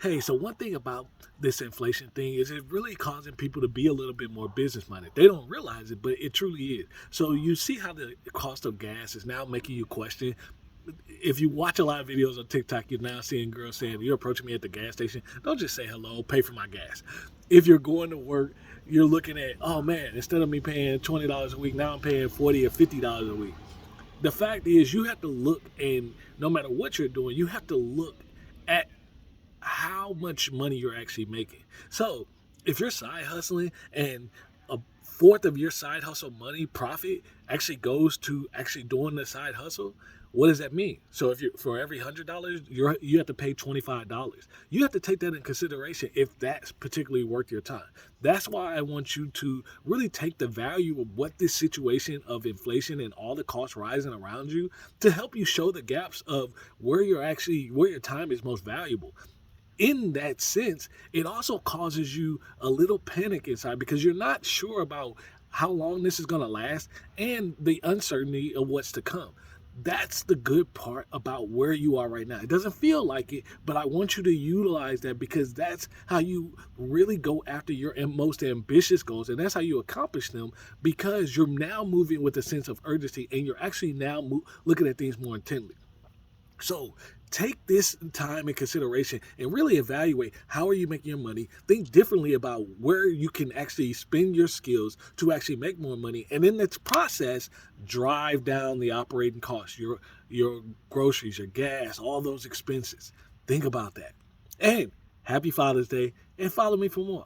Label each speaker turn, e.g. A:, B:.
A: Hey, so one thing about this inflation thing is it really causing people to be a little bit more business minded. They don't realize it, but it truly is. So you see how the cost of gas is now making you question. If you watch a lot of videos on TikTok, you're now seeing girls saying, "You're approaching me at the gas station. Don't just say hello, pay for my gas." If you're going to work, you're looking at, "Oh man, instead of me paying $20 a week, now I'm paying $40 or $50 a week." The fact is, you have to look, and no matter what you're doing, you have to look at how much money you're actually making. So if you're side hustling and a fourth of your side hustle money profit actually goes to actually doing the side hustle, what does that mean? So if you for every $100 you have to pay $25. You have to take that in consideration if that's particularly worth your time. That's why I want you to really take the value of what this situation of inflation and all the costs rising around you to help you show the gaps of where your time is most valuable. In that sense, it also causes you a little panic inside because you're not sure about how long this is going to last and the uncertainty of what's to come. That's the good part about where you are right now. It doesn't feel like it, but I want you to utilize that because that's how you really go after your most ambitious goals, and that's how you accomplish them because you're now moving with a sense of urgency and you're actually now looking at things more intently. So take this time in consideration and really evaluate how are you making your money. Think differently about where you can actually spend your skills to actually make more money. And in this process, drive down the operating costs, your groceries, your gas, all those expenses. Think about that. And happy Father's Day and follow me for more.